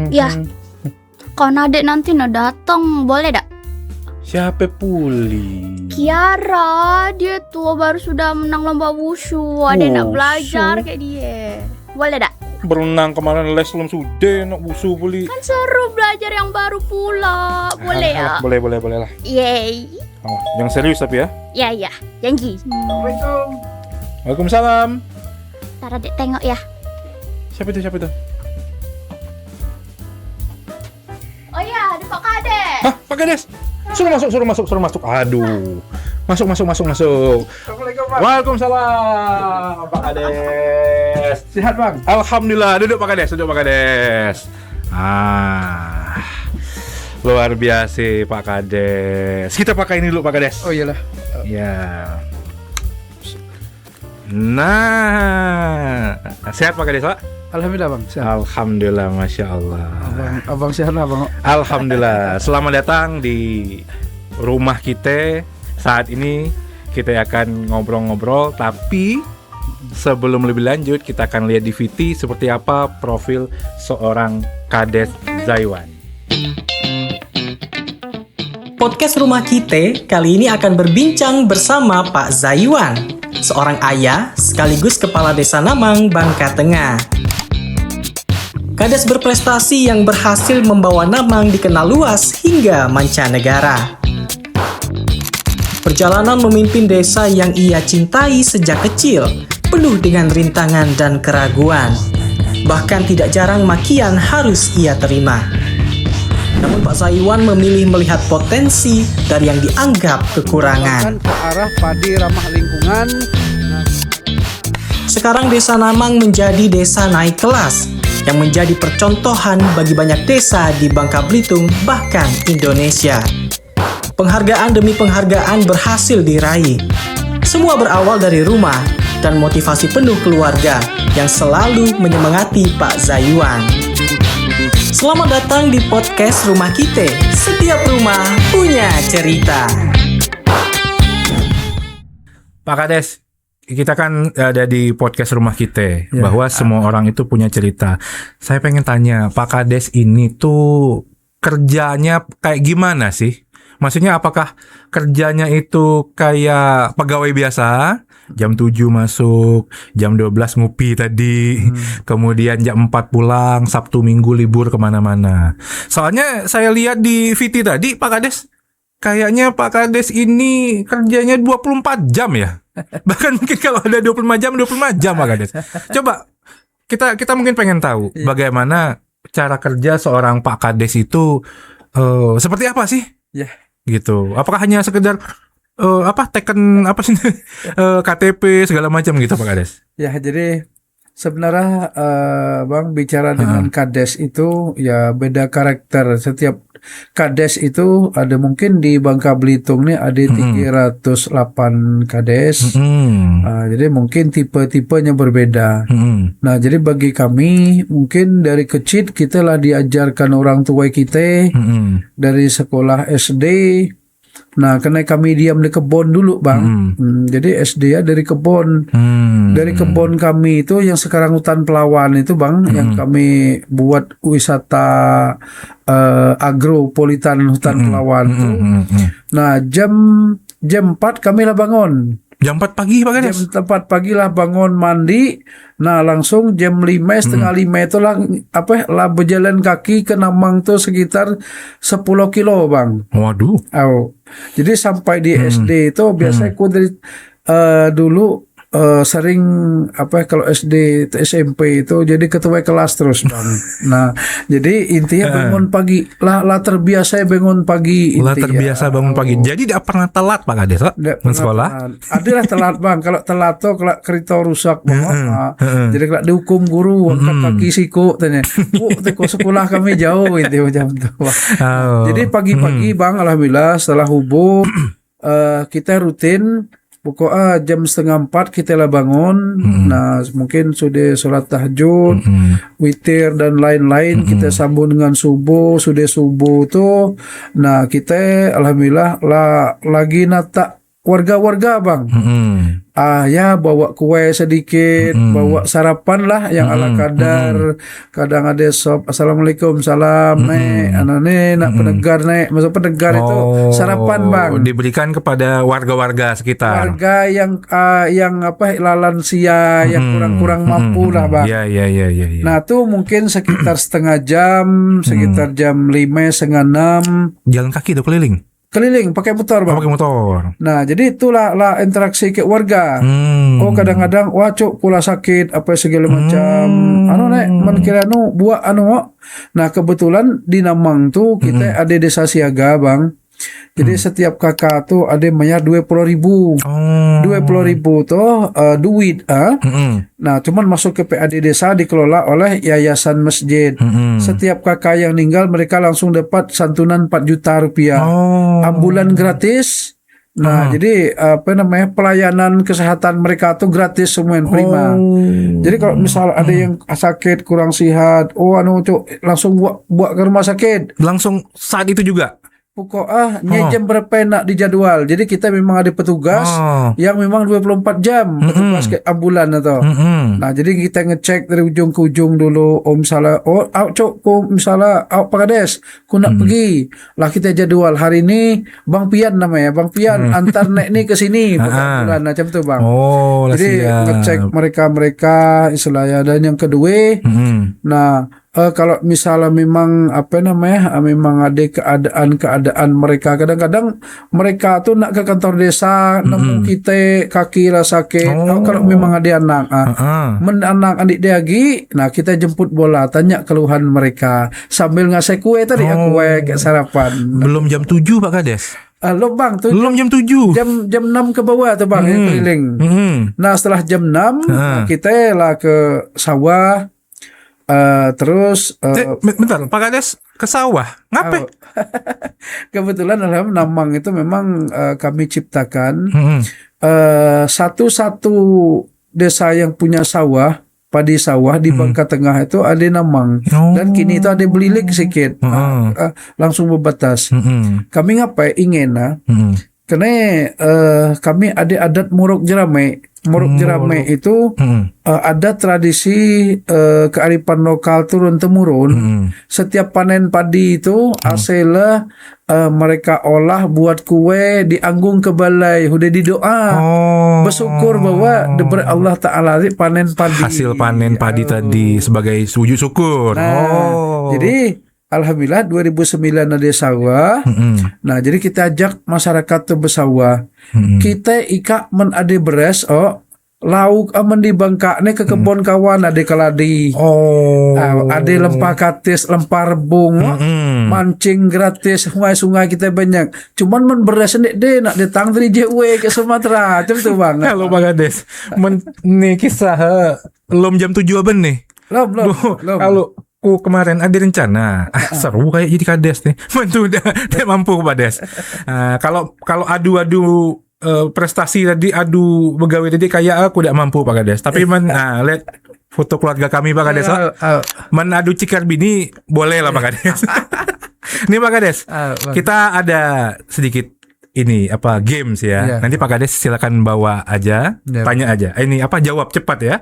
Ya, kawan adik nanti datang, boleh dak? Siapa puli? Kiara, dia tuh baru sudah menang lomba wushu. Ada nak belajar kayak dia. Boleh dak? Berenang kemarin les belum sudah nak wusu puli. Kan seru belajar yang baru pula. Boleh ya? Boleh lah. Yeay. Oh, yang serius tapi ya. Ya, janji. Assalamualaikum. Waalaikumsalam. Ntar adik tengok ya. Siapa itu? Oh ya, ada Pak Kades. Hah, Pak Kades? Suruh masuk. Aduh. Masuk. Assalamualaikum, Pak. Waalaikumsalam, Pak Kades. Sehat, Bang? Alhamdulillah. Duduk Pak Kades. Luar biasa Pak Kades. Kita pakai ini dulu Pak Kades. Oh iyalah. Ya. Nah, sehat Pak Kades, Pak? Alhamdulillah, Bang. Sehat. Alhamdulillah, Masya Allah. Abang sehat lah, Bang. Alhamdulillah. Selamat datang di rumah kita. Saat ini kita akan ngobrol-ngobrol, tapi sebelum lebih lanjut kita akan lihat di VT seperti apa profil seorang Kades Zaiwan. Podcast Rumah Kita kali ini akan berbincang bersama Pak Zaiwan, seorang ayah sekaligus Kepala Desa Namang, Bangka Tengah. Kades berprestasi yang berhasil membawa Namang dikenal luas hingga mancanegara. Perjalanan memimpin desa yang ia cintai sejak kecil, penuh dengan rintangan dan keraguan. Bahkan tidak jarang makian harus ia terima. Namun Pak Zaiwan memilih melihat potensi dari yang dianggap kekurangan. Ke arah padi ramah lingkungan. Sekarang Desa Namang menjadi desa naik kelas yang menjadi percontohan bagi banyak desa di Bangka Belitung bahkan Indonesia. Penghargaan demi penghargaan berhasil diraih. Semua berawal dari rumah dan motivasi penuh keluarga yang selalu menyemangati Pak Zaiwan. Selamat datang di podcast Rumah Kita. Setiap rumah punya cerita. Pak Kades, kita kan ada di podcast Rumah Kita, bahwa semua orang itu punya cerita. Saya pengen tanya, Pak Kades ini tuh kerjanya kayak gimana sih? Maksudnya apakah kerjanya itu kayak pegawai biasa? Jam 7 masuk, jam 12 ngopi tadi, kemudian jam 4 pulang, Sabtu Minggu libur kemana-mana. Soalnya saya lihat di VT tadi, Pak Kades, kayaknya Pak Kades ini kerjanya 24 jam ya? Bahkan mungkin kalau ada 24 jam Pak Kades. Coba, kita mungkin pengen tahu bagaimana cara kerja seorang Pak Kades itu seperti apa sih? Ya. Gitu. Apakah hanya sekedar teken KTP segala macam gitu Pak Kades? Ya, jadi sebenarnya Bang bicara dengan Kades itu ya beda karakter. Setiap Kades itu ada mungkin di Bangka Belitung nih ada 308 Kades. Jadi mungkin tipe-tipenya berbeda. Nah, jadi bagi kami mungkin dari kecil kita lah diajarkan orang tua kita dari sekolah SD. Nah, karena kami diam di kebun dulu, Bang. Jadi SD ya dari kebun. Dari kebun kami itu yang sekarang hutan Pelawan itu, Bang, yang kami buat wisata agropolitan hutan Pelawan itu. Nah, jam 4 kami lah bangun. Jam 4 pagi Pak Kades? Jam 4 pagi lah bangun mandi. Nah, langsung jam 5, setengah 5 itu lah berjalan kaki ke Namang tuh sekitar 10 kilo, Bang. Waduh. Jadi sampai di SD itu biasanya aku dari dulu sering kalau SD SMP itu jadi ketua kelas terus, Bang. Nah, jadi intinya bangun pagi lah terbiasa bangun pagi intinya. Lah terbiasa bangun pagi. Jadi tidak pernah telat Pak Kades, Pak? Sekolah? Adalah telat, Bang. Kalau telat tuh kalau kereta rusak, Bang. Jadi kalau dihukum guru angkat kaki siku tanya. Teko sekolah kami jauh itu jam tua. Jadi pagi-pagi, Bang, alhamdulillah setelah hubung kita rutin pokoknya jam 3:30 kita lah bangun. Nah, mungkin sudah sholat tahajud, witir dan lain-lain. Kita sambung dengan subuh. Sudah subuh tuh, nah kita alhamdulillah lagi nata warga-warga bang. Ya bawa kue sedikit, bawa sarapan lah yang ala kadar. Kadang ada sop, assalamualaikum, salam, nek, anane nak penegar nek, masuk penegar itu sarapan bang. Diberikan kepada warga-warga sekitar. Warga yang lansia, yang kurang-kurang mampu lah bang. Iya. Nah tuh mungkin sekitar setengah jam, sekitar jam 5, setengah 6. Jalan kaki tuh keliling Pakai motor bang. pakai motor. Nah jadi itulah interaksi ke warga. Oh kadang-kadang wah cuk pula sakit apa segala macam. Nek menkira buat Nah kebetulan di Namang tuh kita ada desa siaga bang. Jadi setiap kakak tuh ada bayar 20.000. 20.000 tuh duit. Nah cuman masuk ke PAD desa dikelola oleh yayasan masjid. Setiap kakak yang meninggal mereka langsung dapat santunan 4 juta rupiah. Ambulan gratis. Nah jadi pelayanan kesehatan mereka tuh gratis semua prima. Jadi kalau misal ada yang sakit kurang sehat, langsung buat ke rumah sakit. Langsung saat itu juga. Pokok jam berapa nak dijadwal. Jadi kita memang ada petugas yang memang 24 jam petugas ke ambulan atau. Nah, jadi kita ngecek dari ujung ke ujung dulu. Misalnya misalnya Pak Kades, ku nak pergi. Lah kita jadwal hari ini Bang Pian namanya. Bang Pian antar nek ni ke sini ambulan macam tu bang. Jadi ngecek mereka istilahnya. Dan yang kedua, nah kalau misalnya memang memang ada keadaan mereka kadang-kadang mereka tuh nak ke kantor desa nemu kita kaki lah sakit. Kalau memang ada anak anak adik dia lagi, nah kita jemput bola tanya keluhan mereka sambil ngasih kue tadi kue kayak sarapan. Belum jam 7 Pak Kades. Bang tuh belum jam 7. Jam 6 ke bawah tuh bang yang keliling. Nah setelah jam 6 kita lah ke sawah. Terus bentar Pak Kades ke sawah ngapain? Kebetulan dalam Namang itu memang kami ciptakan satu-satu desa yang punya sawah, padi sawah di Bangka Tengah itu ada Namang. Dan kini itu ada Belilik sedikit. Langsung berbatas. Kami ngapain ingin karena kami ada adat Muruk Jerame. Muruk Jerame itu ada tradisi kearifan lokal turun-temurun. Setiap panen padi itu hasilnya mereka olah buat kue dianggung ke balai, udah didoa bersyukur bahwa diberi Allah Ta'ala panen padi. Hasil panen padi tadi sebagai sujud syukur. Jadi alhamdulillah 2009 ada sawah. Nah, jadi kita ajak masyarakat tuh bersawah. Kita ada beres, lauk aman di Bangka nih ke kebun kawan ada keladi. Ada lempah katis, lempah rebung, mancing gratis, sungai-sungai kita banyak. Cuman beres deh nak datang dari JW ke Sumatera, macam tu bang. Halo Pak Kades, nih kisah belum jam 7 apa nih? Belum. Kalau kemarin ada rencana seru kayak jadi Kades nih. Mantu udah mampu Pak Kades. Kalau adu prestasi tadi, adu begawe tadi kayak aku tidak mampu Pak Kades. Tapi lihat foto keluarga kami Pak Kades. Adu cikar bini boleh lah Pak Kades. Nih Pak Kades, kita ada sedikit games ya. Nanti Pak Kades silakan bawa aja, tanya aja. Ini jawab cepat ya.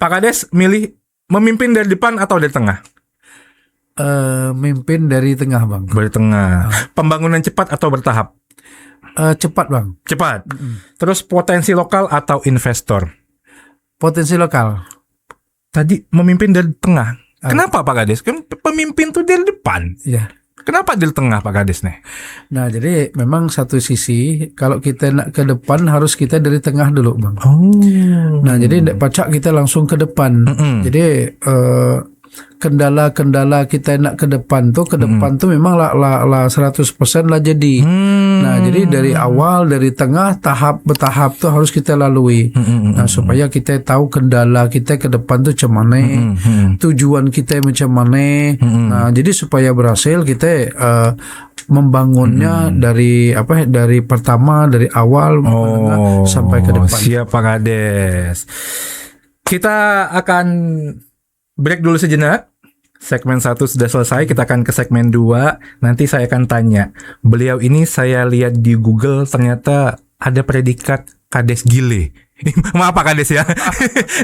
Pak Kades milih memimpin dari depan atau dari tengah? Mimpin dari tengah bang. Dari tengah. Pembangunan cepat atau bertahap? Cepat bang. Cepat. Terus potensi lokal atau investor? Potensi lokal. Tadi memimpin dari tengah. Kenapa Pak Kades? Kan pemimpin tuh dari depan. Iya. Kenapa dari tengah Pak Kades nih? Nah jadi memang satu sisi kalau kita nak ke depan harus kita dari tengah dulu bang. Nah jadi tidak pacak kita langsung ke depan. Jadi kendala-kendala kita nak ke depan tuh memang lah 100% lah jadi. Nah jadi dari awal, dari tengah, bertahap tuh harus kita lalui. Nah supaya kita tahu kendala kita ke depan tuh macam mana, tujuan kita macam mana. Nah jadi supaya berhasil kita membangunnya dari pertama, dari awal sampai ke depan. Siap Pak Kades. Kita akan break dulu sejenak. Segmen 1 sudah selesai, kita akan ke segmen 2. Nanti saya akan tanya. Beliau ini saya lihat di Google ternyata ada predikat Kades Gile. Maaf Pak Kades ya.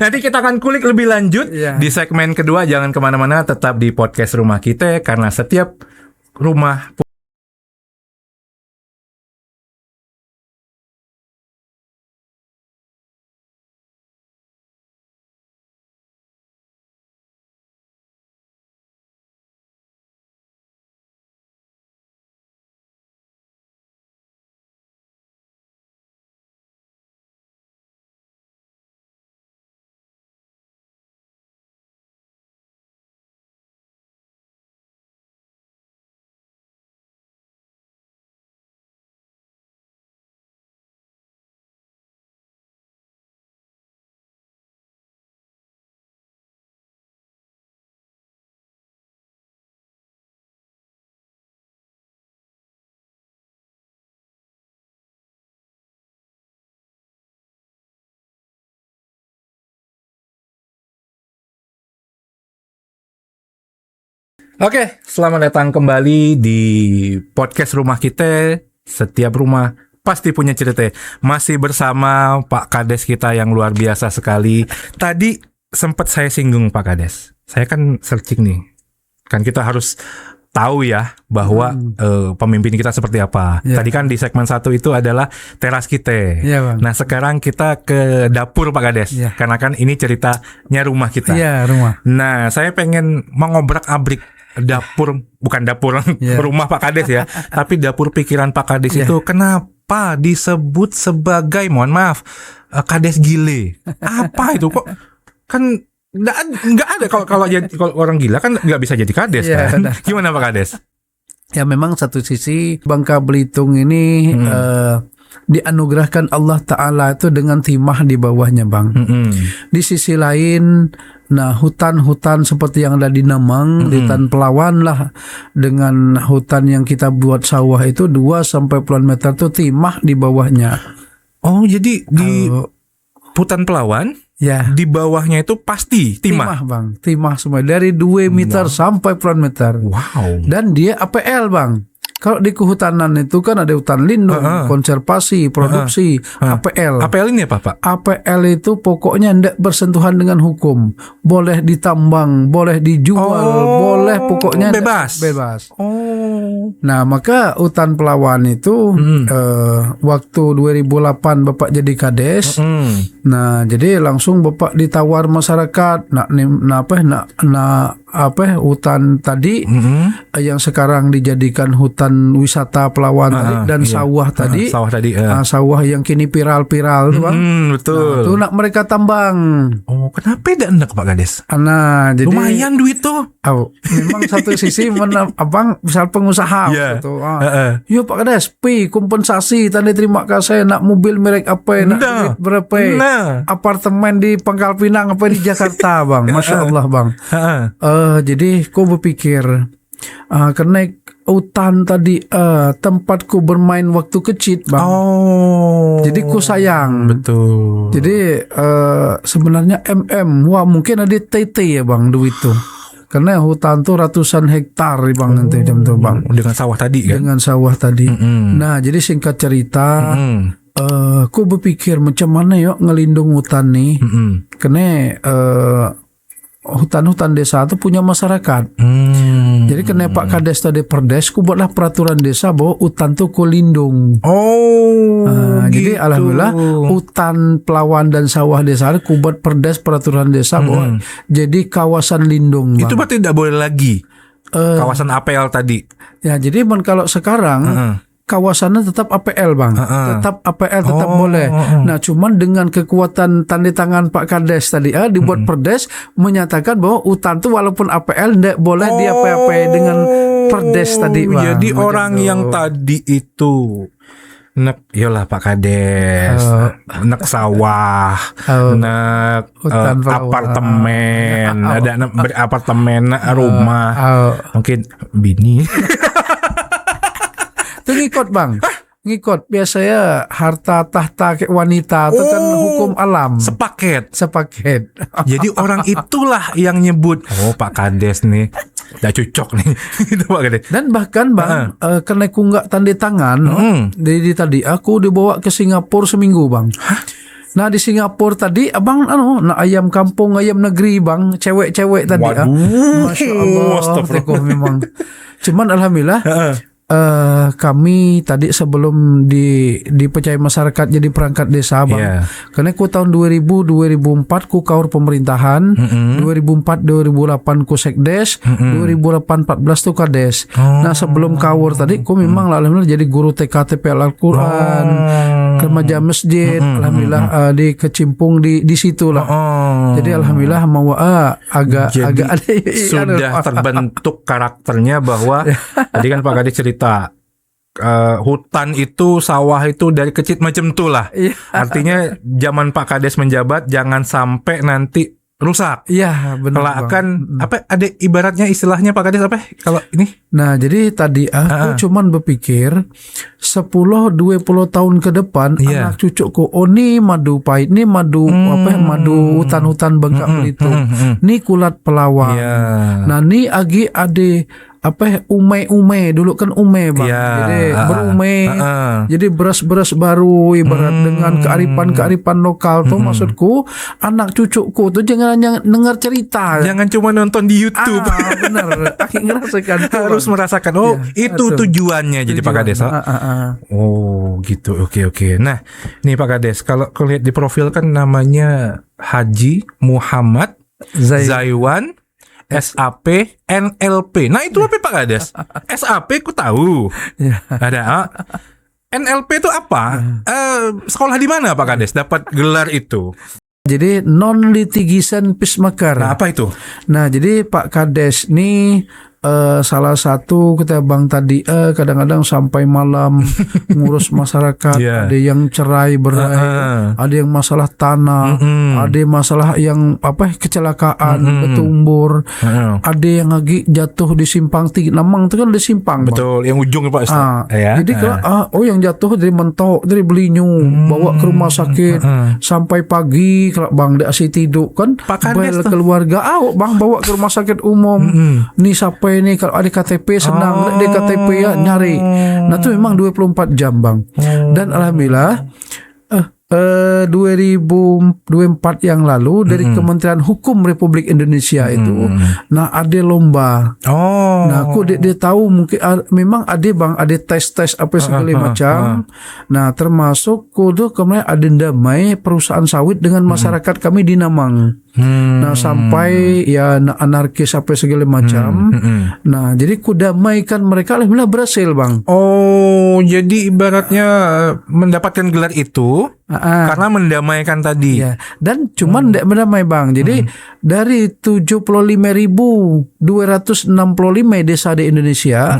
Nanti kita akan kulik lebih lanjut di segmen kedua. Jangan kemana-mana, tetap di podcast Rumah Kita, karena setiap rumah Oke, selamat datang kembali di podcast Rumah Kita. Setiap rumah pasti punya cerita. Masih bersama Pak Kades kita yang luar biasa sekali. Tadi sempat saya singgung Pak Kades. Saya kan searching nih. Kan kita harus tahu ya bahwa pemimpin kita seperti apa. Tadi kan di segmen 1 itu adalah teras kita. Bang. Nah sekarang kita ke dapur Pak Kades. Karena kan ini ceritanya rumah kita. Iya, rumah. Nah saya pengen mengobrak-abrik dapur, bukan dapur rumah Pak Kades ya, tapi dapur pikiran Pak Kades itu kenapa disebut sebagai, mohon maaf, Kades Gile? Apa itu kok? Kan nggak ada kalau orang gila kan nggak bisa jadi Kades kan? Gimana Pak Kades? Ya memang satu sisi Bangka Belitung ini dianugerahkan Allah Ta'ala itu dengan timah di bawahnya Bang. Di sisi lain, nah hutan-hutan seperti yang ada di Namang, di Hutan Pelawan lah, dengan hutan yang kita buat sawah itu 2-10 meter itu timah di bawahnya. Oh jadi di Hutan Pelawan di bawahnya itu pasti timah Bang, timah semua dari 2 meter sampai puluhan meter. Wow. Dan dia APL Bang. Kalau di kehutanan itu kan ada hutan lindung, konservasi, produksi, APL. APL ini apa Pak? APL itu pokoknya tidak bersentuhan dengan hukum. Boleh ditambang, boleh dijual, boleh pokoknya bebas. Nah maka Hutan Pelawan itu waktu 2008 Bapak jadi Kades. Nah jadi langsung Bapak ditawar masyarakat hutan tadi yang sekarang dijadikan hutan wisata Pelawan tadi dan sawah tadi. Sawah yang kini viral tuh Bang. Betul. Nah, itu nak mereka tambang. Oh, kenapa tidak enak Pak Kades? Nah, jadi lumayan duit tuh. Memang satu sisi Abang misal pengusaha gitu. Yo Pak Kades, kompensasi tadi terima kasih nak mobil merek apa, nak duit berapa, apartemen di Pangkal Pinang apa di Jakarta Bang. Masya Allah Bang. Jadi ku berpikir karena hutan tadi tempatku bermain waktu kecil Bang. Jadi ku sayang. Betul. Jadi sebenarnya wah mungkin ada TT ya Bang duit itu. Karena hutan tuh ratusan hektar Bang nanti jam tuh Bang. Dengan sawah tadi kan? Dengan sawah tadi. Nah jadi singkat cerita ku berpikir macam mana yuk ngelindung hutan nih. Karena hutan-hutan desa itu punya masyarakat. Jadi kena Pak Kades tadi Perdes, ku buatlah peraturan desa bahwa hutan tuh ku lindung. Gitu. Jadi alhamdulillah hutan Pelawan dan sawah desa ku buat Perdes peraturan desa bahwa jadi kawasan lindung. Itu berarti tidak boleh lagi kawasan APL tadi. Ya jadi kalau sekarang kawasannya tetap APL Bang, tetap APL tetap boleh. Nah cuman dengan kekuatan tanda tangan Pak Kades tadi dibuat Perdes menyatakan bahwa hutan itu walaupun APL tidak boleh di apa-apa dengan Perdes tadi Bang. Jadi orang yang tadi itu yolah Pak Kades, sawah, apartemen, ada apartemen, rumah, mungkin bini. Itu ngikut Bang. ngikut biasanya harta tahta kayak wanita itu kan hukum alam. Sepaket. Jadi orang itulah yang nyebut, oh Pak Kades nih udah cocok nih. Itu Pak Kades. Dan bahkan bang, karena aku nggak tanda tangan, jadi tadi aku dibawa ke Singapura seminggu bang. Nah di Singapura tadi abang ayam kampung ayam negeri bang, cewek-cewek tadi. Masya Allah, memang. Cuman alhamdulillah kami tadi sebelum dipercaya masyarakat jadi perangkat desa bang. Karena ku tahun 2004 ku kaur pemerintahan, 2004-2008 ku sekdes, 2008-14 tu kades. Nah sebelum kaur tadi ku memang alhamdulillah jadi guru TK TPL Al-Quran, remaja masjid, alhamdulillah di kecimpung di situ lah. Jadi alhamdulillah mau agak sudah terbentuk karakternya bahwa tadi kan Pak Kades cerita hutan itu, sawah itu dari kecil macam tuh lah. Artinya zaman Pak Kades menjabat jangan sampai nanti rusak. Iya, benar. Kalau akan ada ibaratnya istilahnya Pak Kades kalau ini? Nah, jadi tadi aku cuman berpikir 10-20 tahun ke depan anak cucuku, ini madu pahit, ini madu madu hutan-hutan Bangka Belitung. Ini kulat pelawang. Nah, ini agi ade ume dulu kan ume bang, jadi berume, jadi beras baru ibarat dengan kearifan lokal tuh maksudku anak cucuku tuh jangan hanya dengar cerita, jangan cuma nonton di YouTube. Benar, ngerasakan harus merasakan. Itu tujuannya jadi Pak Kades. Oh gitu, oke. Nah nih Pak Kades, kalau lihat di profil kan namanya Haji Muhammad Zaiwan SAP NLP. Nah itu apa Pak Kades? SAP ku tahu. Ada. NLP itu apa? Sekolah di mana Pak Kades dapat gelar itu? Jadi non litigation peacemaker. Nah apa itu? Nah jadi Pak Kades ini salah satu kita bang tadi kadang-kadang sampai malam ngurus masyarakat. Ada yang cerai berai, ada yang masalah tanah, ada yang masalah yang kecelakaan ketumbur, ada yang lagi jatuh di simpang 3 Namang itu kan di simpang. Betul, yang ujung Pak Ustaz. Jadi kalau yang jatuh dari mentok, dari Belinyu, bawa ke rumah sakit sampai pagi kalau bang dikasih tidur kan, bel keluarga bang bawa ke rumah sakit umum. Nih sampai ini kalau ada KTP senang, ada KTP ya nyari. Nah itu memang 24 jam bang. Dan alhamdulillah 2024 yang lalu dari Kementerian Hukum Republik Indonesia itu, nah ada lomba. Nah aku dia tahu mungkin memang ada bang, ada tes apa segala macam. Nah termasuk kudu kemarin ada damai perusahaan sawit dengan masyarakat kami di Namang. Nah sampai ya anarkis apa segala macam. Nah jadi ku damaikan mereka, alhamdulillah berhasil bang. Oh jadi ibaratnya mendapatkan gelar itu karena mendamaikan tadi. Dan cuman tidak mendamai bang. Jadi dari 75.265 desa di Indonesia,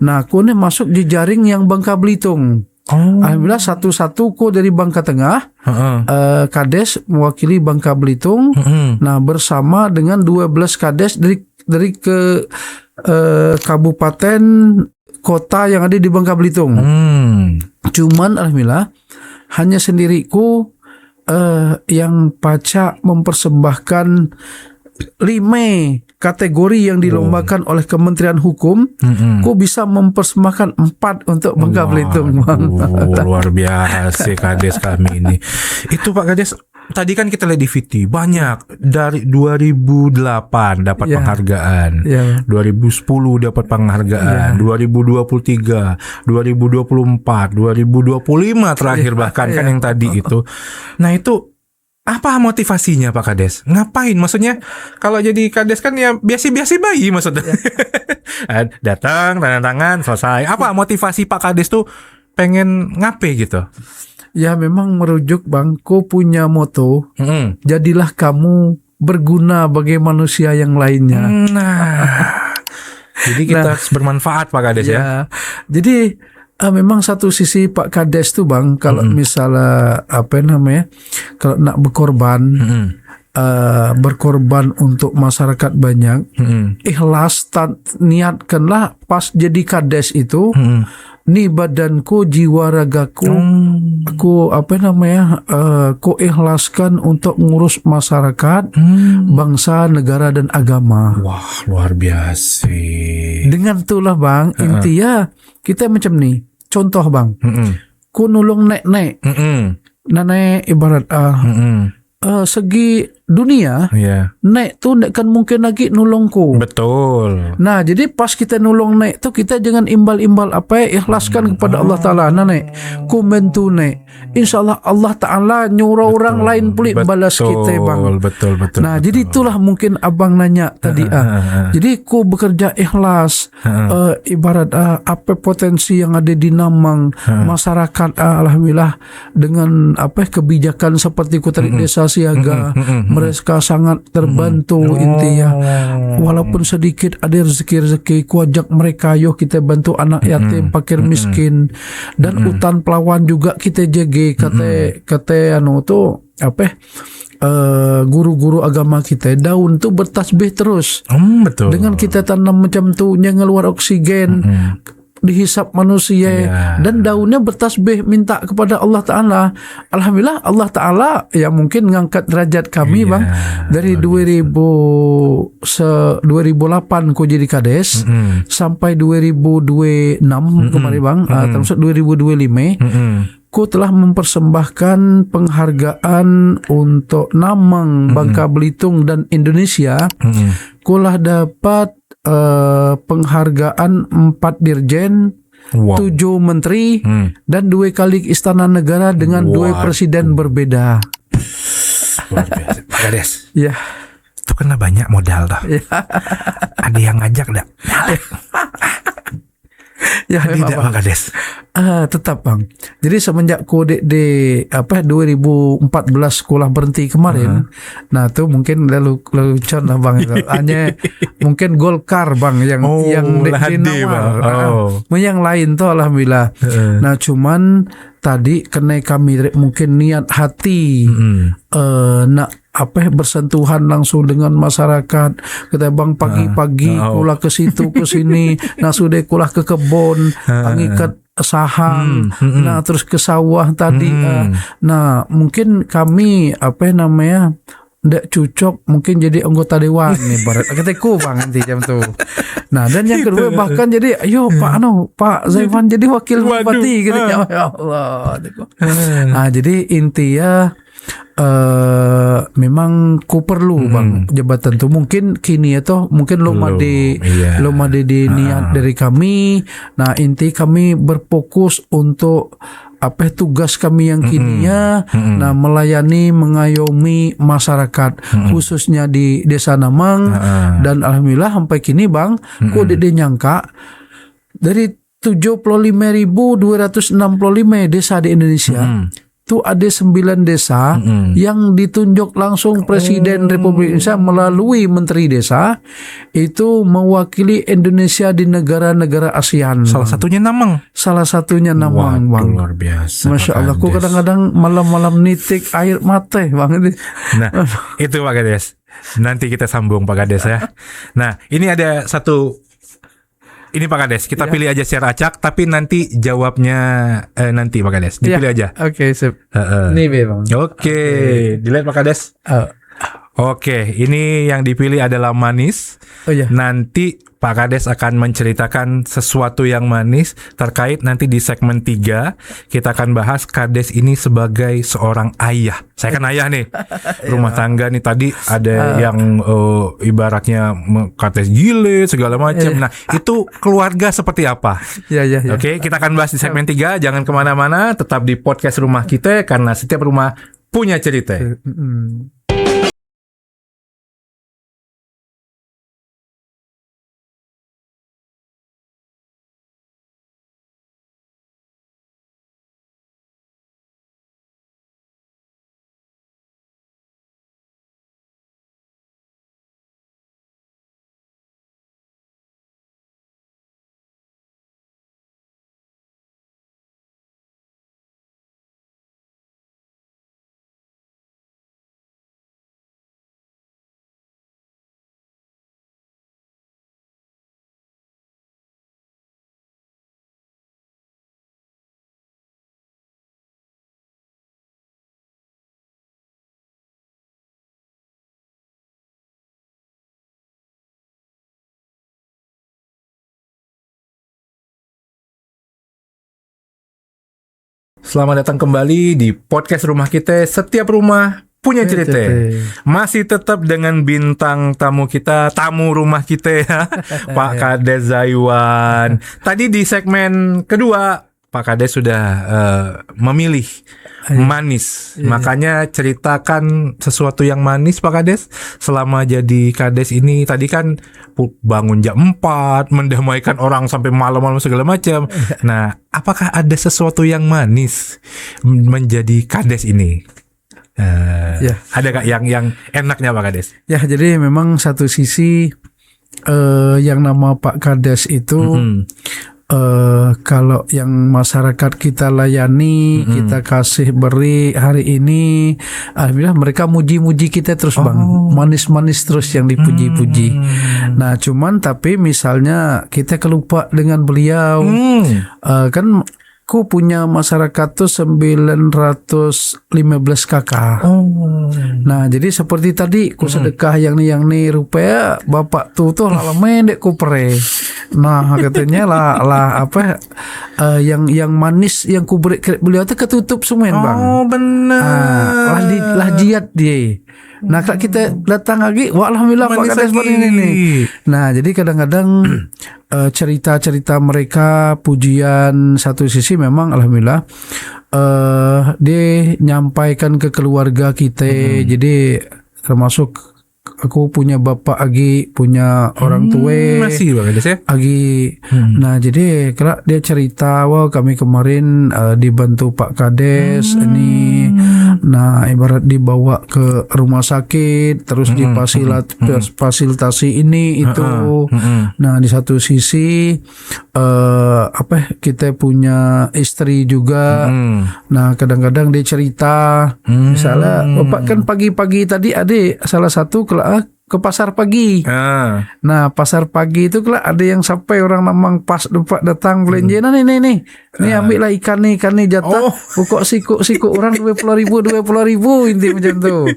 nah aku nih masuk di jaring yang Bangka Belitung. Alhamdulillah satu-satu ku dari Bangka Tengah, Kades mewakili Bangka Belitung. Nah bersama dengan 12 Kades dari ke kabupaten kota yang ada di Bangka Belitung. Cuman alhamdulillah hanya sendiriku yang pacak mempersembahkan 5 kategori yang dilombakan oleh Kementerian Hukum. Ku bisa mempersembahkan 4 untuk Bangka Belitung. Luar biasa Kades kami ini. Itu Pak Kades, tadi kan kita lihat di VT banyak dari 2008 dapat penghargaan, 2010 dapat penghargaan, 2023, 2024, 2025 terakhir bahkan kan yang tadi itu. Nah itu apa motivasinya Pak Kades? Ngapain? Maksudnya kalau jadi Kades kan ya biasa-biasa bayi maksudnya. Datang, tanda tangan, selesai. Apa motivasi Pak Kades tuh pengen ngapain gitu? Ya memang merujuk bang, ku punya moto, jadilah kamu berguna bagi manusia yang lainnya. Jadi kita harus bermanfaat Pak Kades ya. Jadi memang satu sisi Pak Kades tuh bang, kalau misalnya kalau nak berkorban, berkorban untuk masyarakat banyak, ikhlas, niatkanlah pas jadi kades itu, nih badanku, jiwa ragaku, aku ku ikhlaskan untuk ngurus masyarakat, bangsa, negara dan agama. Wah, luar biasa. Dengan itulah bang, intinya kita macam nih. Contoh bang, ku nulung nek-nek, nenek ibarat segi dunia, nek tuh nek kan mungkin lagi nulungku. Betul. Nah, jadi pas kita nulung nek tuh kita jangan imbal-imbal ikhlaskan kepada Allah Ta'ala. Nah, nek, ku bantu nek. Insya Allah Allah Ta'ala nyuruh orang lain pulih balas kita bang. Betul. Nah, jadi itulah mungkin abang nanya tadi. Jadi ku bekerja ikhlas. Ibarat apa potensi yang ada di Namang masyarakat, alhamdulillah dengan kebijakan seperti ku tadi desa siaga, mereka sangat terbantu intinya. Walaupun sedikit ada rezeki ku ajak mereka, yuk kita bantu anak yatim, fakir miskin, dan hutan pelawan juga kita jaga. Kata guru-guru agama kita, daun tuh bertasbih terus. Betul. Dengan kita tanam macam tuh yang ngeluar oksigen, dihisap manusia, dan daunnya bertasbih minta kepada Allah Ta'ala. Alhamdulillah Allah Ta'ala ya mungkin ngangkat derajat kami bang dari 2008 ku jadi kades sampai 2026 kemarin bang, termasuk 2025 ku telah mempersembahkan penghargaan untuk Namang, Bangka Belitung dan Indonesia. Ku lah dapat penghargaan 4 dirjen, 7 menteri, dan 2 kali istana negara dengan 2 presiden berbeda. Luar biasa. Pak Kades. Ya. Itu kena banyak modal dah. Ada yang ngajak dah. Ya, tidak Pak Kades. Tetap bang. Jadi semenjak kode di 2014 sekolah berhenti kemarin, nah tuh mungkin lalu con lah bang itu. Hanya mungkin Golkar bang yang yang lain tuh alhamdulillah. Nah cuman tadi kena kami mungkin niat hati nak bersentuhan langsung dengan masyarakat. Kita bang pagi-pagi kulah ke situ ke sini, nah sudah kulah ke kebun, ngikat saham, nah terus ke sawah tadi. Nah mungkin kami ndak cocok mungkin jadi anggota dewan nih barat keteku bang nanti jam tuh. Nah dan yang kedua bahkan jadi ayo Pak Zaivan jadi wakil bupati gitu ya Allah. Nah jadi intinya memang ku perlu bang jabatan tuh mungkin kini atau mungkin lo made niat dari kami. Nah inti kami berfokus untuk tugas kami yang kininya, nah melayani, mengayomi masyarakat khususnya di Desa Namang. Dan alhamdulillah sampai kini bang, ku dede nyangka dari 75.265 desa di Indonesia. Itu ada 9 desa yang ditunjuk langsung Presiden Republik Indonesia melalui Menteri Desa itu mewakili Indonesia di negara-negara ASEAN. Salah satunya Namang. Bang. Luar biasa. Masya Allah, aku kadang-kadang malam-malam nitik air mata bang. Nah itu Pak Kades. Nanti kita sambung Pak Kades ya. Nah ini ada satu. Ini Pak Kades, kita pilih aja share acak, tapi nanti jawabnya nanti Pak Kades, dipilih aja. Oke, sip. Nih bang. Oke, dilihat Pak Kades. Oke, ini yang dipilih adalah manis. Nanti Pak Kades akan menceritakan sesuatu yang manis terkait nanti di segmen 3 kita akan bahas Kades ini sebagai seorang ayah. Saya kan ayah nih, rumah tangga nih tadi ada yang ibaratnya Kades gile segala macam. Nah itu keluarga seperti apa? Oke, kita akan bahas di segmen 3. Jangan kemana-mana, tetap di podcast rumah kita karena setiap rumah punya cerita. Selamat datang kembali di podcast rumah kita. Setiap rumah punya cerita. Masih tetap dengan bintang tamu kita, tamu rumah kita ya, Pak Kades Zaiwan. Tadi di segmen kedua Pak Kades sudah memilih manis. Makanya ceritakan sesuatu yang manis Pak Kades. Selama jadi Kades ini tadi kan bangun jam 4, mendamaikan orang sampai malam-malam segala macam. Nah, apakah ada sesuatu yang manis menjadi Kades ini? Ada gak yang enaknya Pak Kades? Ya, jadi memang satu sisi yang nama Pak Kades itu kalau yang masyarakat kita layani, kita kasih beri hari ini, alhamdulillah mereka muji-muji kita terus Bang, manis-manis terus yang dipuji-puji. Nah, cuman tapi misalnya kita kelupa dengan beliau, kan ku punya masyarakat tuh 915 kakak. Nah, jadi seperti tadi ku sedekah yang nih rupanya bapak tuh lama mendek ku pere. Nah, katanya lah yang manis yang ku beri beliau tuh ketutup semua Bang. Oh, benar. Lah jiat dia. Nah, kalau kita datang lagi, wah alhamdulillah Pak Kades ini. Nah, jadi kadang-kadang cerita-cerita mereka, pujian satu sisi memang alhamdulillah dia nyampaikan ke keluarga kita. Jadi termasuk aku punya bapak Agi, punya orang tua masih Pak Kades ya? Agi. Nah, jadi kalau dia cerita, wah kami kemarin dibantu Pak Kades ini. Nah, ibarat dibawa ke rumah sakit, terus difasilitasi ini itu. Nah, di satu sisi kita punya istri juga. Nah, kadang-kadang dia cerita, misalnya bapak kan pagi-pagi tadi ada salah satu ke pasar pagi. Nah, pasar pagi itu ada yang sampai orang namang pas datang belanja. Nah, nih ambil lah ikan nih jatah. Pokok siku orang 20.000 inti macam tu.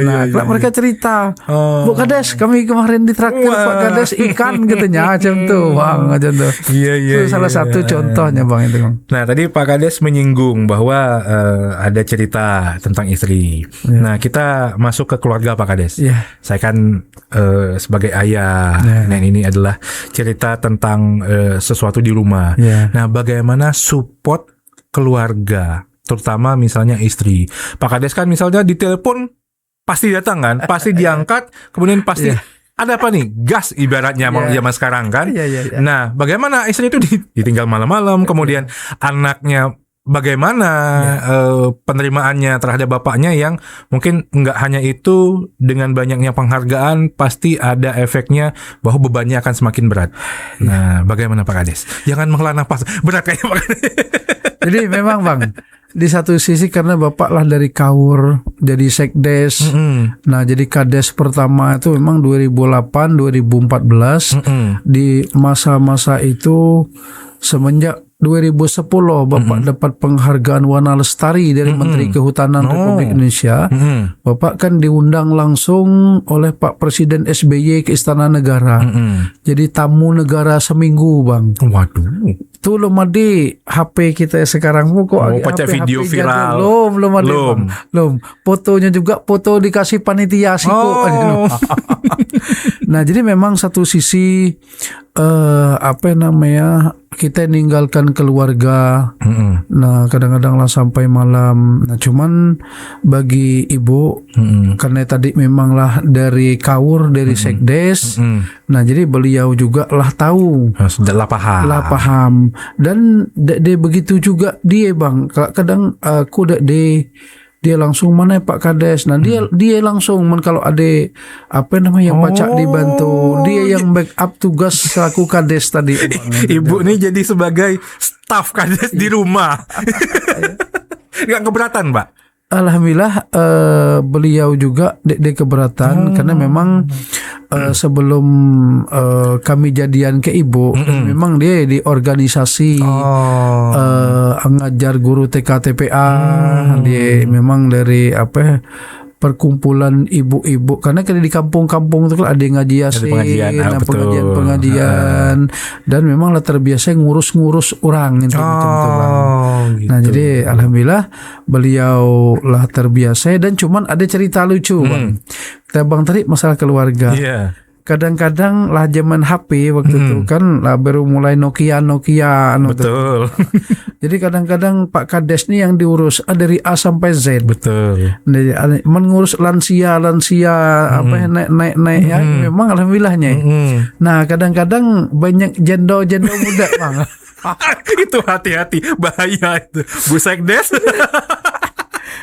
Nah, mereka cerita, Bu Kades, kami kemarin ditraktir Pak Kades ikan katanya macam tu, Bang, macam tu. Itu salah satu contohnya Bang itu. Nah, tadi Pak Kades menyinggung bahwa ada cerita tentang istri. Nah, kita masuk ke keluarga Pak Kades. Saya kan sebagai ayah, nah ini adalah cerita tentang sesuatu di rumah. Nah, bagaimana support keluarga, terutama misalnya istri. Pak Kades kan misalnya di telepon pasti datang kan, pasti diangkat, kemudian pasti ada apa nih, gas ibaratnya zaman sekarang kan. Nah, bagaimana istri itu ditinggal malam-malam, kemudian anaknya bagaimana penerimaannya terhadap bapaknya yang mungkin nggak hanya itu, dengan banyaknya penghargaan pasti ada efeknya bahwa bebannya akan semakin berat. Nah, bagaimana Pak Kades? Jangan menghela nafas, berat kayaknya Pak Kades. Jadi memang Bang, di satu sisi karena bapak lah dari Kaur jadi sekdes. Nah, jadi Kades pertama itu memang 2008-2014. Di masa-masa itu semenjak 2010 Bapak dapat penghargaan Warna Lestari dari Menteri Kehutanan Republik Indonesia. Bapak kan diundang langsung oleh Pak Presiden SBY ke Istana Negara. Jadi tamu negara seminggu Bang. Waduh. Itu belum ada HP kita sekarang kok baca video viral. Belum ada. Belum. Fotonya juga foto dikasih panitia sih kok. Nah, jadi memang satu sisi kita ninggalkan keluarga. Nah, kadang-kadang lah sampai malam. Nah, cuman bagi ibu karena tadi memanglah dari Kaur, dari sekdes. Nah, jadi beliau juga lah tahu, lah paham. Dan dia begitu juga dia Bang. Kadang aku dia langsung mana Pak Kades. Nah, dia langsung kalau ada pacak dibantu, dia yang backup tugas selaku Kades tadi. Ibu ini jadi sebagai staf Kades di rumah. Nggak keberatan Pak? Alhamdulillah beliau juga dia keberatan karena memang sebelum kami jadian ke ibu memang dia di organisasi ngajar guru TK TPA. Dia memang dari perkumpulan ibu-ibu, karena kan di kampung-kampung itu kan ada yang ngajiasin, pengajian, dan memang lah terbiasa ngurus-ngurus orang gitu, macam itu Bang. Gitu. Nah jadi alhamdulillah beliau lah terbiasa, dan cuman ada cerita lucu Bang. Kita Bang tadi masalah keluarga. Iya. Kadang-kadang lah zaman HP waktu itu kan lah baru mulai Nokia Betul. Jadi kadang-kadang Pak Kades nih yang diurus dari A sampai Z. Betul. Mengurus lansia apa naik ya, memang alhamdulillahnya. Nah kadang-kadang banyak janda-janda muda Bang. Itu hati-hati, bahaya itu. Bu Sekdes.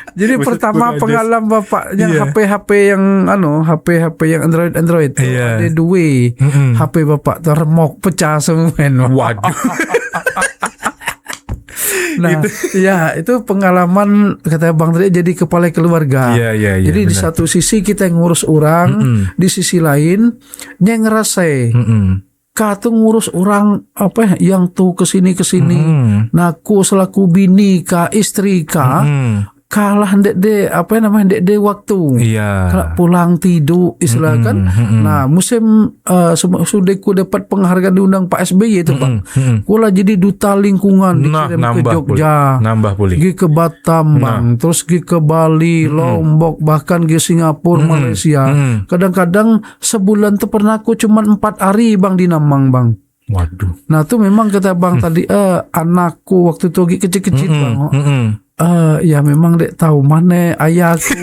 Jadi pertama pengalaman bapaknya HP yang Android tuh, ada dua HP bapak tuh remok pecah semua. Waduh. Nah, itu pengalaman kata Bang tadi jadi kepala keluarga. Jadi di satu sisi kita ngurus orang, di sisi lain dia ngerasa Kak tuh ngurus orang apa yang tuh kesini. Nah, ku selaku bini kak istri kak kalah ndek waktu. Kalau pulang tidur istilah kan. Nah, musim sudah ku dapat penghargaan diundang Pak SBY itu Pak. Ku lah jadi duta lingkungan dikirim ke Jogja. Nambah boleh. Pergi ke Batam Bang, terus pergi ke Bali, Lombok, bahkan ke Singapura, Malaysia. Kadang-kadang sebulan tuh pernah aku cuma 4 hari Bang di Namang Bang. Waduh. Nah, tuh memang kata Bang tadi anakku waktu itu kecil-kecil Bang. Ya memang dek tahu mana ayahku.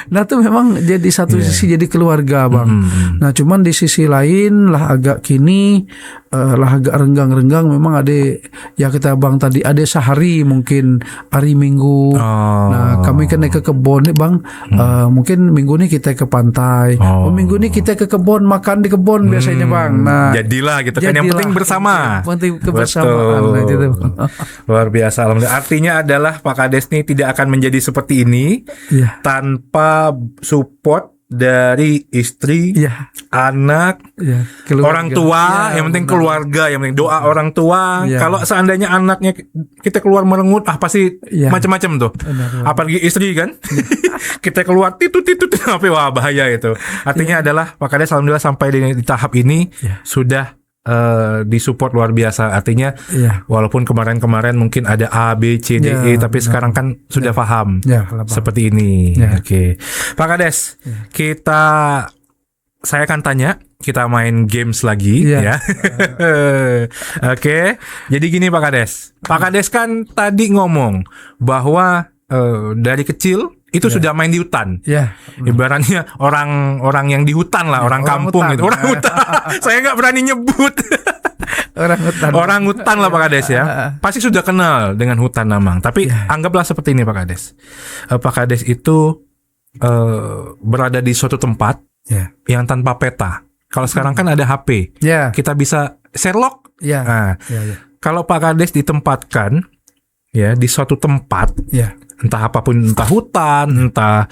Nah itu memang jadi satu sisi jadi keluarga Bang. Nah cuman di sisi lain lah agak kini lah agak renggang-renggang, memang ada ya kita Bang tadi ada sehari mungkin hari Minggu. Nah kami kena ke kebun nih Bang. Mungkin minggu ini kita ke pantai. Minggu ini kita ke kebun, makan di kebun biasanya Bang. Nah jadilah gitu kan, yang penting bersama. Penting kebersamaan gitu. Luar biasa. Artinya adalah Pak Kades ini tidak akan menjadi seperti ini tanpa support dari istri, anak, orang tua, yang penting keluarga, yang penting doa orang tua. Kalau seandainya anaknya kita keluar merengut, pasti macam-macam tuh. Apalagi istri kan, kita keluar titut, wah bahaya itu. Artinya adalah Pak Kades alhamdulillah sampai di tahap ini sudah disupport luar biasa. Artinya walaupun kemarin mungkin ada A, B, C, D, E, tapi sekarang kan sudah paham seperti ini. Oke. Pak Kades, saya akan tanya, kita main games lagi ya. Oke. Jadi gini Pak Kades. Pak Kades kan tadi ngomong bahwa dari kecil itu sudah main di hutan. Ibaratnya orang yang di hutan lah, orang kampung hutan, gitu. Orang hutan. Saya nggak berani nyebut. Orang hutan lah Pak Kades ya. Pasti sudah kenal dengan hutan Namang. Tapi anggaplah seperti ini Pak Kades. Pak Kades itu berada di suatu tempat yang tanpa peta. Kalau sekarang kan ada HP. Kita bisa Sherlock. Kalau Pak Kades ditempatkan di suatu tempat, entah apapun, entah hutan, entah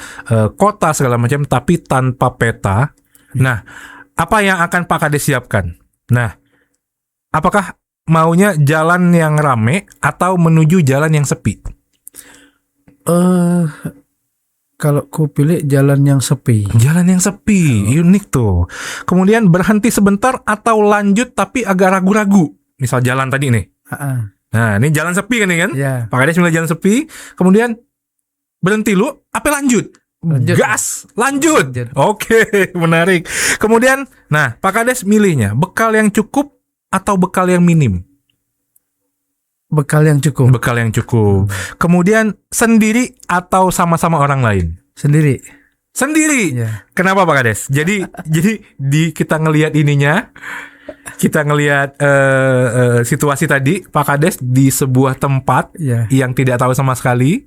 kota segala macam, tapi tanpa peta. Nah, apa yang akan Pak Kades siapkan? Nah, apakah maunya jalan yang rame atau menuju jalan yang sepi? Kalau ku pilih jalan yang sepi. Jalan yang sepi, unik tuh. Kemudian berhenti sebentar atau lanjut tapi agak ragu-ragu. Misal jalan tadi nih. Nah, ini jalan sepi kan nih kan? Pak Kades milih jalan sepi, kemudian berhenti lu, apa lanjut? Gas, lanjut. Oke, menarik. Kemudian, nah, Pak Kades milihnya bekal yang cukup atau bekal yang minim? Bekal yang cukup. Bekal yang cukup. Kemudian sendiri atau sama-sama orang lain? Sendiri. Kenapa Pak Kades? Jadi kita ngelihat ininya. Kita ngelihat situasi tadi Pak Kades di sebuah tempat yang tidak tahu sama sekali,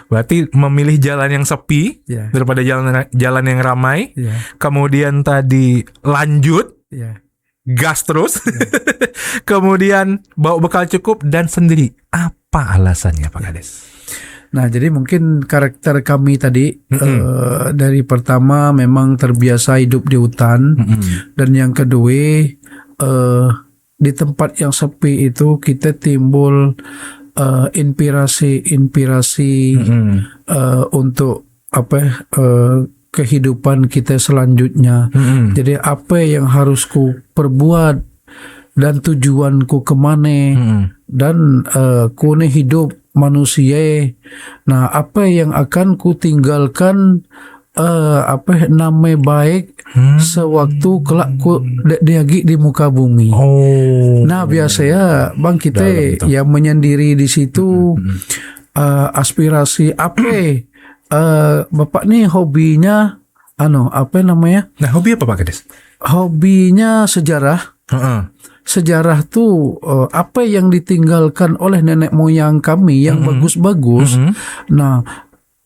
berarti memilih jalan yang sepi daripada jalan yang ramai. Kemudian tadi lanjut, gas terus, kemudian bawa bekal cukup dan sendiri. Apa alasannya Pak Kades? Nah, jadi mungkin karakter kami tadi dari pertama memang terbiasa hidup di hutan, dan yang kedua di tempat yang sepi itu kita timbul inspirasi untuk kehidupan kita selanjutnya. Jadi apa yang harus ku perbuat dan tujuanku kemana, dan ku ini hidup manusia. Nah, apa yang akan ku tinggalkan nama baik sewaktu kelak ku diagi di muka bumi. Nah, biasanya Bang kita yang menyendiri di situ aspirasi apa Bapak nih hobinya apa namanya? Nah, hobi apa Pak Kades? Hobinya sejarah. Sejarah tuh apa yang ditinggalkan oleh nenek moyang kami yang bagus-bagus. Nah,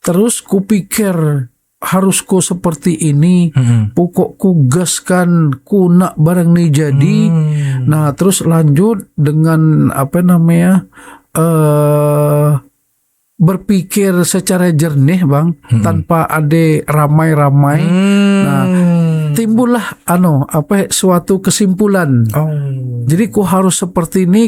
terus kupikir harus ku seperti ini, pokok ku gaskan ku nak barang nih jadi. Nah, terus lanjut dengan apa namanya? Berpikir secara jernih Bang, tanpa ada ramai-ramai. Nah, timbullah suatu kesimpulan. Jadi ku harus seperti ini,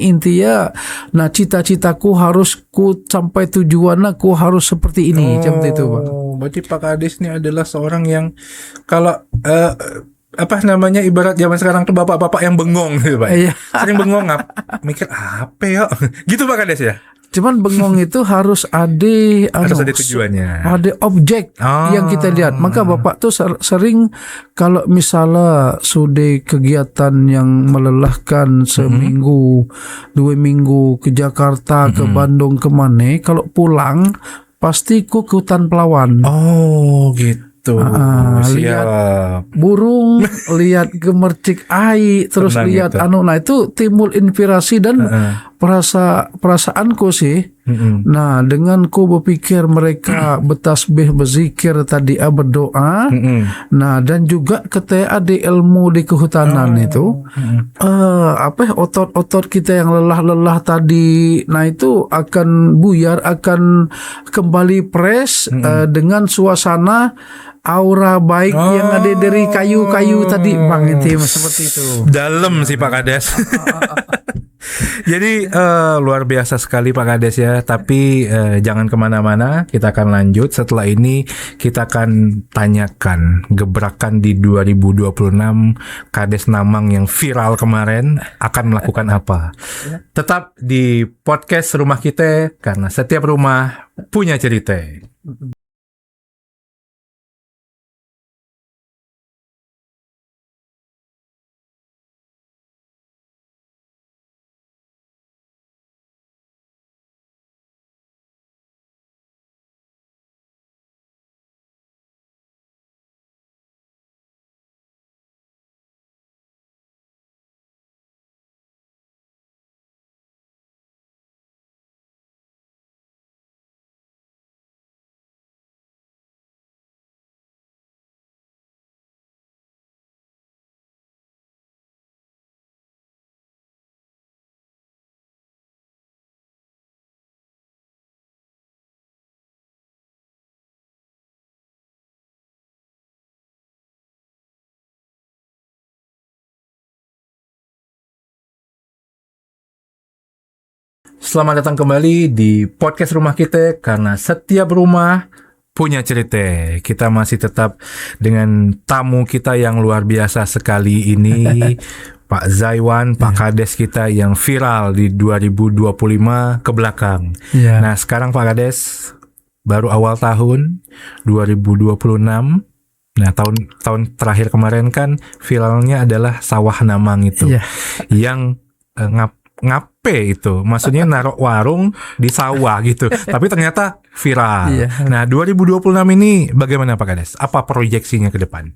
intinya. Nah, cita-citaku harus ku sampai tujuannya ku harus seperti ini. Macam itu Bang. Berarti Pak Kades ini adalah seorang yang kalau ibarat zaman sekarang tuh bapak-bapak yang bengong gitu Pak. Sering bengong mikir apa ya? Gitu Pak Kades ya? Cuman bengong itu harus ada tujuannya. Ada objek yang kita lihat. Maka Bapak tuh sering kalau misalnya sudah kegiatan yang melelahkan seminggu, 2 minggu ke Jakarta, ke Bandung, kemana, kalau pulang pasti ke hutan Pelawan. Gitu. Lihat burung, lihat gemercik air, terus Tenang lihat itu. nah itu timbul inspirasi dan perasaanku sih. Nah, dengan ku berpikir mereka bertasbih, berzikir tadi, berdoa. Nah, dan juga ketika ada ilmu di kehutanan itu, otot-otot kita yang lelah-lelah tadi, nah itu akan buyar, akan kembali fresh dengan suasana aura baik yang ada dari kayu-kayu tadi Bang, itu seperti itu. Dalam sih Pak Kades. Jadi luar biasa sekali Pak Kades ya. Tapi jangan kemana-mana, kita akan lanjut. Setelah ini kita akan tanyakan gebrakan di 2026 Kades Namang yang viral kemarin akan melakukan apa. Tetap di podcast Rumah Kita, karena setiap rumah punya cerita. Selamat datang kembali di podcast Rumah Kita, karena setiap rumah punya cerita. Kita masih tetap dengan tamu kita yang luar biasa sekali ini, Pak Zaiwan, Pak Kades kita yang viral di 2025 ke belakang. Nah, sekarang Pak Kades baru awal tahun 2026. Nah, tahun terakhir kemarin kan viralnya adalah sawah Namang itu, yang ngape itu, maksudnya naruh warung di sawah gitu, tapi ternyata viral. Nah, 2026 ini bagaimana Pak Kades? Apa proyeksinya ke depan?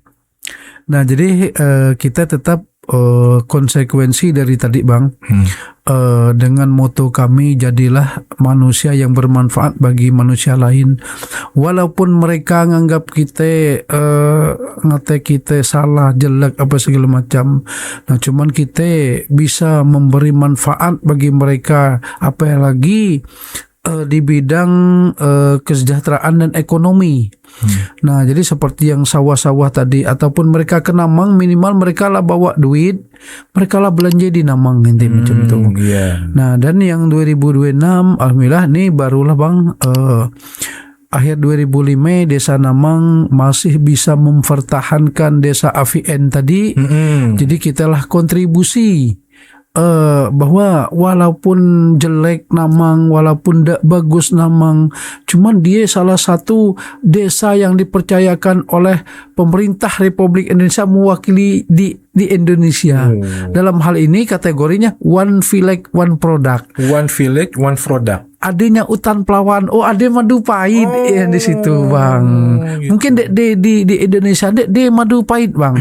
Nah, jadi kita tetap konsekuensi dari tadi Bang, dengan moto kami, jadilah manusia yang bermanfaat bagi manusia lain. Walaupun mereka nganggap kita ngate kita salah, jelek, apa segala macam. Nah, cuman kita bisa memberi manfaat bagi mereka, apalagi di bidang kesejahteraan dan ekonomi. Nah, jadi seperti yang sawah-sawah tadi, ataupun mereka ke Namang, minimal mereka lah bawa duit, mereka lah belanja di Namang nanti macam itu. Nah, dan yang 2026 alhamdulillah nih barulah Bang akhir 2005 Desa Namang masih bisa mempertahankan Desa AVN tadi. Jadi kita lah kontribusi bahwa walaupun jelek Namang, walaupun tidak bagus Namang, cuman dia salah satu desa yang dipercayakan oleh pemerintah Republik Indonesia mewakili di Indonesia. Dalam hal ini kategorinya One Village One Product. One Village One Product. Adanya hutan Pelawan, ada madu pahit di situ Bang. Gitu. Mungkin di Indonesia di madu pahit Bang.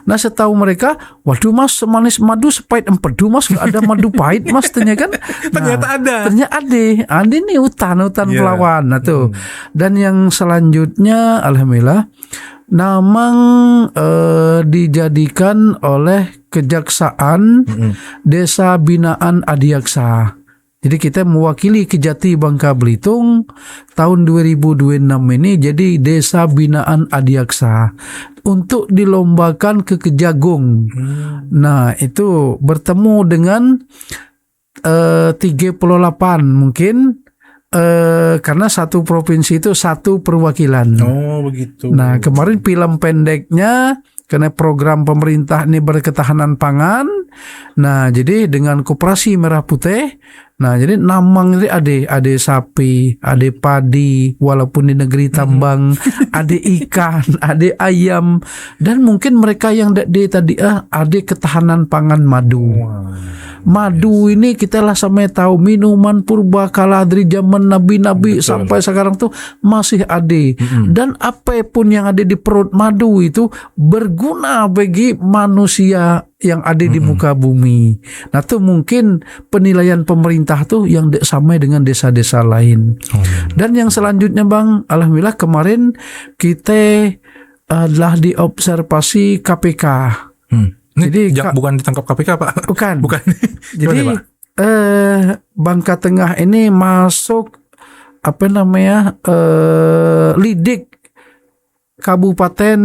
Nah setahu mereka, waduh Mas semanis madu sepahit empedu Mas, gak ada madu pahit Mas ternyata kan. Ternyata ada. Ternyata ada nih hutan Pelawan. Nah tuh. Dan yang selanjutnya alhamdulillah Namang dijadikan oleh Kejaksaan Desa Binaan Adiaksa. Jadi kita mewakili Kejati Bangka Belitung tahun 2026 ini jadi Desa Binaan Adiaksa untuk dilombakan ke Kejagung. Nah itu bertemu dengan 38 mungkin karena satu provinsi itu satu perwakilan. Oh begitu. Nah kemarin film pendeknya karena program pemerintah ini berketahanan pangan. Nah jadi dengan Koperasi Merah Putih. Nah jadi Namang ini ada sapi, ada padi, walaupun di negeri tambang, ada ikan, ada ayam, dan mungkin mereka yang tadi ada ketahanan pangan madu. Madu ini kita lah sampai tahu minuman purba kala dari zaman nabi-nabi sampai sekarang tuh masih ada. Dan apapun yang ada di perut madu itu berguna bagi manusia yang ada di muka bumi. Nah tuh mungkin penilaian pemerintah tuh yang sama dengan desa-desa lain. Dan yang selanjutnya Bang, alhamdulillah kemarin kita adalah diobservasi KPK. Jadi bukan ditangkap KPK Pak? Bukan. Jadi Bangka Tengah ini masuk lidik Kabupaten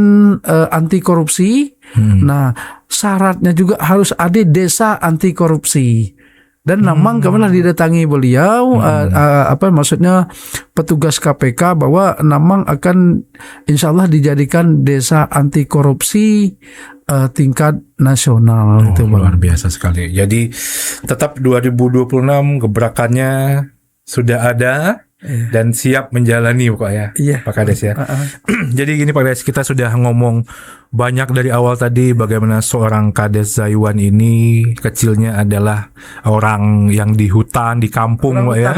anti korupsi. Nah, syaratnya juga harus ada desa anti korupsi. Dan Namang kemarin didatangi beliau, maksudnya petugas KPK bahwa Namang akan insya Allah dijadikan desa anti korupsi tingkat nasional. Itu luar biasa sekali. Jadi tetap 2026 gebrakannya sudah ada. Dan siap menjalani pokoknya Pak Kades ya. Jadi gini Pak Kades, kita sudah ngomong banyak dari awal tadi bagaimana seorang Kades Zaiwan ini kecilnya adalah orang yang di hutan, di kampung Pak ya.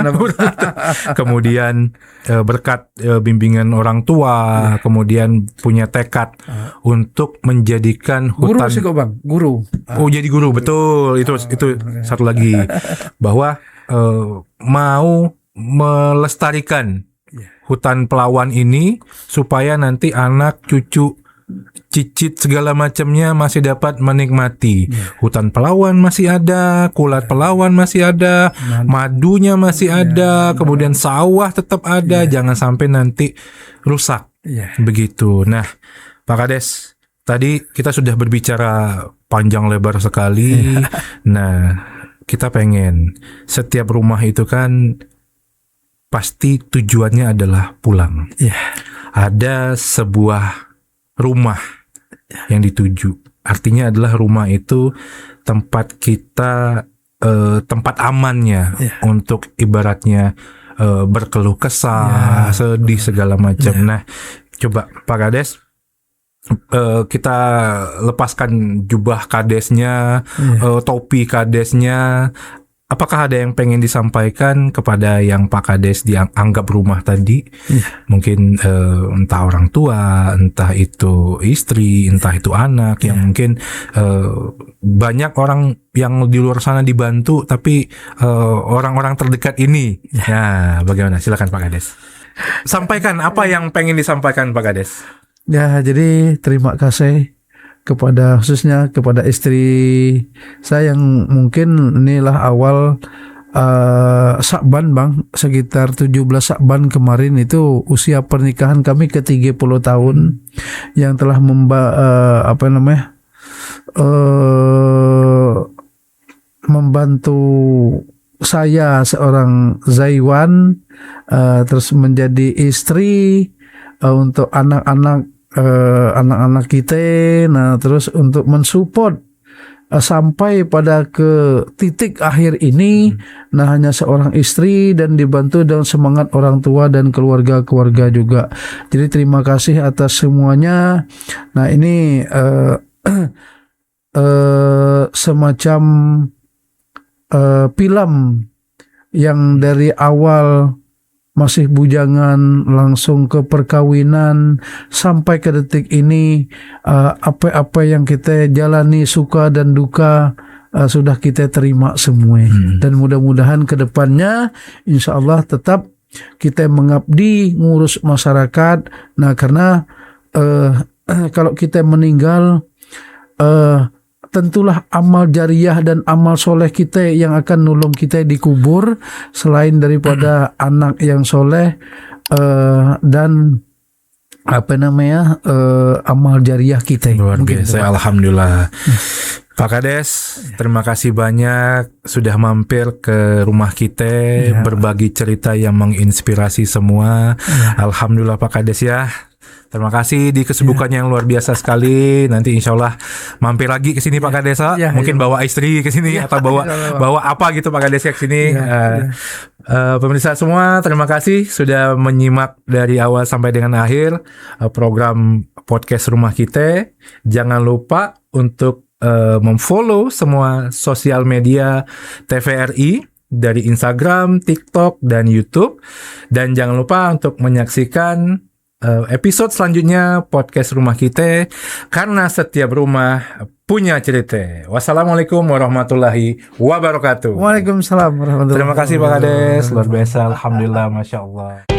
Kemudian berkat bimbingan orang tua, kemudian punya tekad untuk menjadikan hutan. Guru sih kok Bang, guru. Oh jadi guru, betul. Itu satu lagi bahwa mau melestarikan hutan Pelawan ini supaya nanti anak cucu cicit segala macamnya masih dapat menikmati. Hutan Pelawan masih ada, kulat Pelawan masih ada, madunya masih ada, kemudian sawah tetap ada, jangan sampai nanti rusak. Begitu. Nah, Pak Kades, tadi kita sudah berbicara panjang lebar sekali. Nah, kita pengen setiap rumah itu kan pasti tujuannya adalah pulang. Ada sebuah rumah yang dituju. Artinya adalah rumah itu tempat kita, tempat amannya untuk ibaratnya berkeluh kesah, sedih segala macam. Nah, coba Pak Kades, kita lepaskan jubah kadesnya, topi kadesnya. Apakah ada yang pengen disampaikan kepada yang Pak Kades dianggap rumah tadi? Mungkin entah orang tua, entah itu istri, entah itu anak yang mungkin banyak orang yang di luar sana dibantu, tapi orang-orang terdekat ini. Nah, bagaimana? Silakan Pak Kades. Sampaikan apa yang pengen disampaikan Pak Kades. Ya, jadi terima kasih khususnya kepada istri saya yang mungkin inilah awal Syakban Bang, sekitar 17 Syakban kemarin itu usia pernikahan kami ke 30 tahun yang telah membantu saya seorang Zaiwan, terus menjadi istri untuk anak-anak kita, nah terus untuk mensupport sampai pada ke titik akhir ini, nah hanya seorang istri dan dibantu dengan semangat orang tua dan keluarga-keluarga juga. Jadi terima kasih atas semuanya. Nah ini semacam film yang dari awal masih bujangan langsung ke perkawinan sampai ke detik ini, apa-apa yang kita jalani suka dan duka sudah kita terima semua. Dan mudah-mudahan ke depannya insya Allah tetap kita mengabdi ngurus masyarakat. Nah karena kalau kita meninggal, tentulah amal jariah dan amal soleh kita yang akan nolong kita dikubur, selain daripada anak yang soleh dan amal jariah kita. Luar biasa, alhamdulillah. Pak Kades, terima kasih banyak sudah mampir ke rumah kita, berbagi cerita yang menginspirasi semua. Alhamdulillah Pak Kades ya. Terima kasih di kesibukannya yang luar biasa sekali. Nanti insya Allah mampir lagi ke sini Pak Kades. Mungkin bawa istri ke sini atau bawa apa gitu Pak Kades ke sini. Pemirsa semua, terima kasih sudah menyimak dari awal sampai dengan akhir program podcast Rumah Kita. Jangan lupa untuk memfollow semua sosial media TVRI dari Instagram, TikTok, dan YouTube. Dan jangan lupa untuk menyaksikan episode selanjutnya podcast Rumah Kita, karena setiap rumah punya cerita. Wassalamualaikum warahmatullahi wabarakatuh. Waalaikumsalam warahmatullahi wabarakatuh. Terima kasih Pak Kades, luar biasa, alhamdulillah, masya Allah.